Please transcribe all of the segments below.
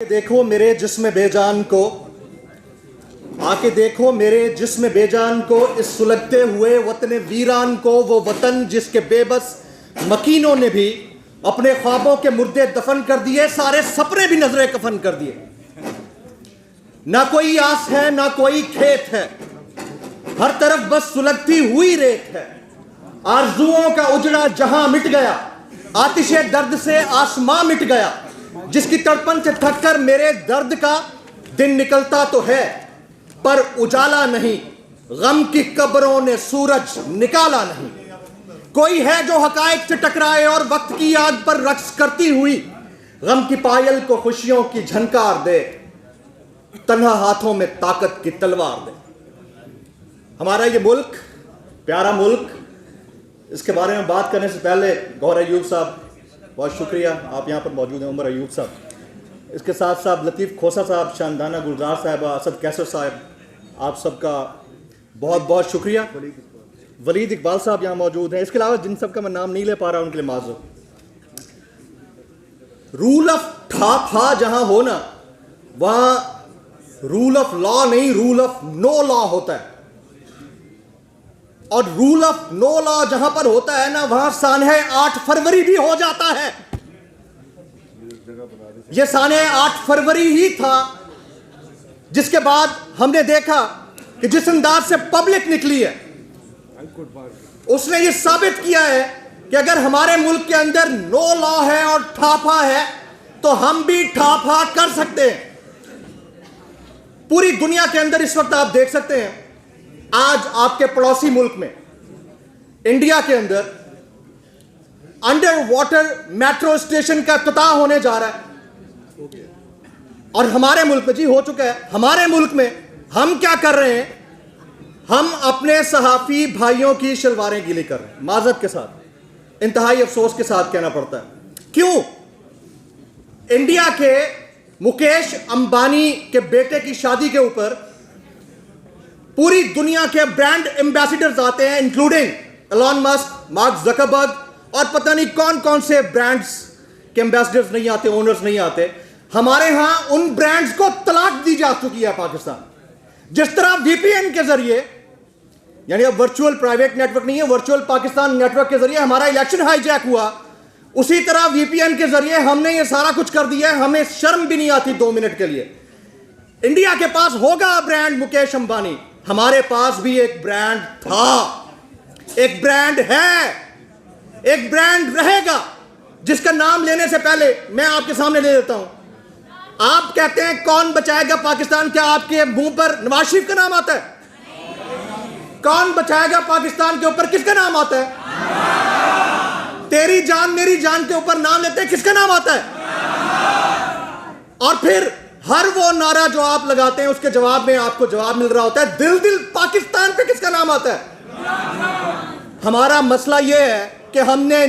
देखो मेरे जिस्म बेजान को, आके देखो मेरे जिस्म बेजान को, इस सुलगते हुए वतन वीरान को, वो वतन जिसके बेबस मकीनों ने भी अपने ख्वाबों के मुर्दे दफन कर दिए, सारे सपने भी नजरे कफन कर दिए। ना कोई आस है ना कोई खेत है, हर तरफ बस सुलगती हुई रेत है। आरजुओं का उजड़ा जहां मिट गया, आतिशे दर्द से आसमां मिट गया। जिसकी तड़पन से थककर मेरे दर्द का दिन निकलता तो है, पर उजाला नहीं, गम की कब्रों ने सूरज निकाला नहीं। कोई है जो हकायक से टकराए और वक्त की आग पर रक्स करती हुई गम की पायल को खुशियों की झनकार दे, तन्हा हाथों में ताकत की तलवार दे। हमारा ये मुल्क, प्यारा मुल्क, इसके बारे में बात करने से पहले गौहर अयूब साहब, बहुत शुक्रिया आप यहाँ पर मौजूद हैं। उमर अयूब साहब, इसके साथ साथ लतीफ़ खोसा साहब, शानदाना गुलजार साहब, असद कैसर साहब, आप सबका बहुत बहुत शुक्रिया। वलीद इकबाल साहब यहाँ मौजूद हैं। इसके अलावा जिन सब का मैं नाम नहीं ले पा रहा उनके लिए माजूर। रूल ऑफ ठा जहाँ हो ना, वहाँ रूल ऑफ लॉ नहीं, रूल ऑफ नो लॉ होता है। और रूल ऑफ नो लॉ जहां पर होता है ना, वहां सानहे 8 फरवरी भी हो जाता है। यह सानहे 8 फरवरी ही था जिसके बाद हमने देखा कि जिस अंदाज से पब्लिक निकली है, उसने यह साबित किया है कि अगर हमारे मुल्क के अंदर नो लॉ है और ठाफा है, तो हम भी ठाफा कर सकते हैं। पूरी दुनिया के अंदर इस वक्त आप देख सकते हैं, आज आपके पड़ोसी मुल्क में, इंडिया के अंदर, अंडर वाटर मेट्रो स्टेशन का इफ्तिताह होने जा रहा है। और हमारे मुल्क में जी हो चुका है। हमारे मुल्क में हम क्या कर रहे हैं? हम अपने सहाफी भाइयों की शलवारें गीली कर रहे हैं, माजरत के साथ, इंतहाई अफसोस के साथ कहना पड़ता है। क्यों? इंडिया के मुकेश अंबानी के बेटे की शादी के ऊपर पूरी दुनिया के ब्रांड एम्बेसडर्स आते हैं, including Elon Musk, Mark Zuckerberg और पता नहीं कौन कौन से ब्रांड्स के एम्बेसडर्स नहीं आते, ओनर्स नहीं आते। हमारे यहां उन ब्रांड्स को तलाक दी जा चुकी है पाकिस्तान। जिस तरह वीपीएन के जरिए, यानी अब वर्चुअल प्राइवेट नेटवर्क नहीं है, वर्चुअल पाकिस्तान नेटवर्क के जरिए हमारा इलेक्शन हाईजैक हुआ, उसी तरह वीपीएन के जरिए हमने ये सारा कुछ कर दिया है। हमें शर्म भी नहीं आती 2 मिनट के लिए। इंडिया के पास होगा ब्रांड मुकेश अंबानी, हमारे पास भी एक ब्रांड था, एक ब्रांड है, एक ब्रांड रहेगा, जिसका नाम लेने से पहले मैं आपके सामने ले लेता हूं। आप कहते हैं कौन बचाएगा पाकिस्तान, क्या आपके मुंह पर नवाज शरीफ का नाम आता है? कौन बचाएगा पाकिस्तान के ऊपर किसका नाम आता है? तेरी जान मेरी जान के ऊपर नाम लेते हैं, किसका नाम आता है? और फिर हर वो नारा जो आप लगाते हैं उसके जवाब में आपको जवाब मिल रहा होता है, दिल दिल पाकिस्तान पे किसका नाम आता है? हमारा मसला यह है कि हमने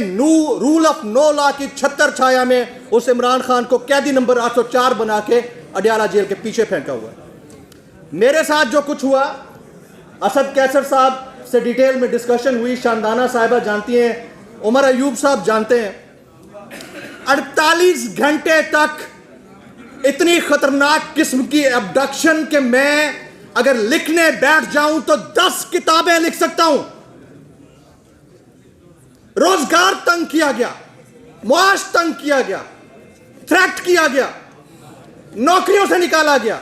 रूल ऑफ नो लॉ की छत्तर छाया में उस इमरान खान को कैदी नंबर 804 बना के अडियाला जेल के पीछे फेंका हुआ है। मेरे साथ जो कुछ हुआ, असद कैसर साहब से डिटेल में डिस्कशन हुई, शानदाना साहिबा जानती हैं, उमर अयूब साहब जानते हैं। 48 घंटे तक इतनी खतरनाक किस्म की एब्डक्शन कि मैं अगर लिखने बैठ जाऊं तो 10 किताबें लिख सकता हूं। रोजगार तंग किया गया, मुआश तंग किया गया, थ्रेट किया गया, नौकरियों से निकाला गया,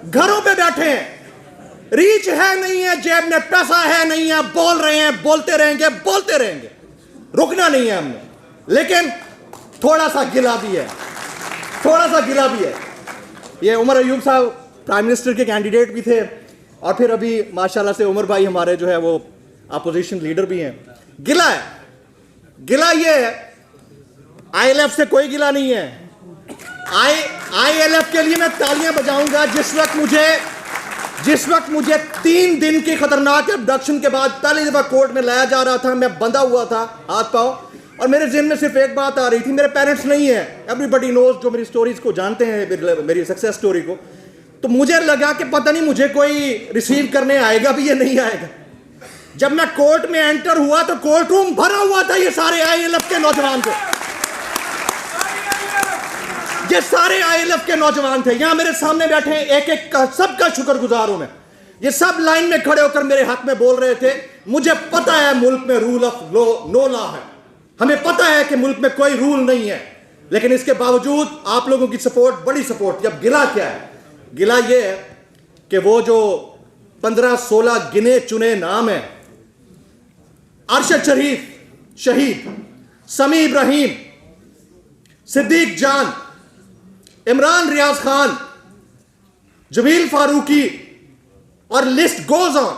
घरों पे बैठे हैं, रीच है नहीं है, जेब में पैसा है नहीं है, बोल रहे हैं, बोलते रहेंगे, बोलते रहेंगे, रुकना नहीं है हमने। लेकिन थोड़ा सा गिला भी है, थोड़ा सा गिला भी है। ये उमर अयूब साहब प्राइम मिनिस्टर के कैंडिडेट भी थे, और फिर अभी माशाल्लाह से उमर भाई हमारे जो है वो अपोजिशन लीडर भी हैं। गिला है, गिला ये है, आईएलएफ से कोई गिला नहीं है। आईएलएफ के लिए मैं तालियां बजाऊंगा। जिस वक्त मुझे 3 दिन की खतरनाक एब्डक्शन के बाद पहली दफा कोर्ट में लाया जा रहा था, मैं बंधा हुआ था हाथ पांव, और मेरे ज़हन में सिर्फ एक बात आ रही थी, मेरे पेरेंट्स नहीं है, एवरीबडी नोज, जो मेरी स्टोरीज को जानते हैं, मेरी सक्सेस स्टोरी को, तो मुझे लगा कि पता नहीं मुझे कोई रिसीव करने आएगा भी या नहीं आएगा। जब मैं कोर्ट में एंटर हुआ तो कोर्ट रूम भरा हुआ था ये सारे आईएलएफ के नौजवान को। ये सारे ILF के नौजवान थे, यहां मेरे सामने बैठे हैं, एक एक का सबका शुक्रगुजार हूं मैं। ये सब लाइन में खड़े होकर मेरे हक में बोल रहे थे। मुझे पता है मुल्क में रूल ऑफ नो लॉ है, हमें पता है कि मुल्क में कोई रूल नहीं है, लेकिन इसके बावजूद आप लोगों की सपोर्ट, बड़ी सपोर्ट। जब गिला क्या है, गिला ये है कि वो जो 15-16 गिने चुने नाम है, अरशद शरीफ शहीद, समी इब्राहिम, सिद्दीक जान, इमरान रियाज खान, जमील फारूकी, और list goes on.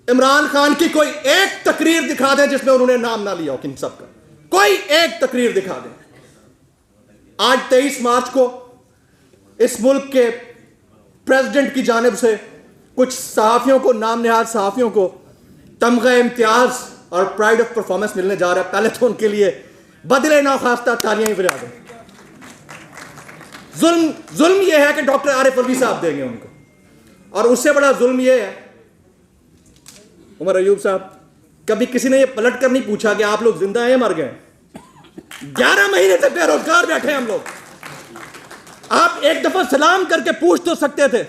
Imran Khan की कोई एक तकरीर दिखा दें जिसमें उन्होंने नाम ना लिया हो किन सब का, कोई एक तकरीर दिखा दें। आज 23 मार्च को इस मुल्क के प्रेसिडेंट की जानिब से कुछ सहाफियों को, नाम निहाद सहाफियों को तमगा इम्तियाज और प्राइड ऑफ परफॉर्मेंस मिलने जा रहा है। पहले तो उनके लिए बदले नाखास्ता तालियां ही बजा दें। जुल्म यह है कि डॉक्टर आरिफ अलवी साहब देंगे उनको, और उससे बड़ा जुल्म यह है, उमर अयूब साहब, कभी किसी ने यह पलट कर नहीं पूछा कि आप लोग जिंदा हैं या मर गए। 11 महीने से बेरोजगार बैठे हैं हम लोग। आप एक दफा सलाम करके पूछ तो सकते थे,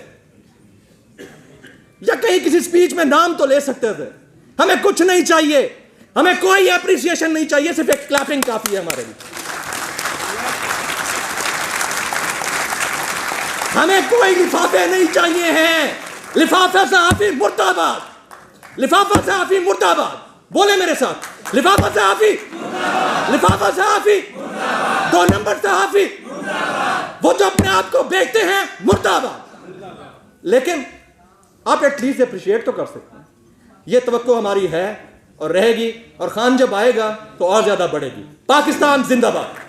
या कहीं किसी स्पीच में नाम तो ले सकते थे। हमें कुछ नहीं चाहिए, हमें कोई एप्रिसिएशन नहीं चाहिए, सिर्फ एक क्लैपिंग काफी है हमारे लिए। हमें कोई लिफाफे नहीं चाहिए हैं। लिफाफा सहाफी मुर्दाबाद, लिफाफा सहाफी मुर्दाबाद। बोले मेरे साथ, लिफाफा सहाफी, लिफाफा सहाफी, 2 नंबर सहाफी, वो जो अपने आप को बेचते हैं, मुर्दाबाद। लेकिन आप एटलीस्ट अप्रिशिएट तो कर सकते हैं। ये तवक्को हमारी है और रहेगी, और खान जब आएगा तो और ज्यादा बढ़ेगी। पाकिस्तान जिंदाबाद।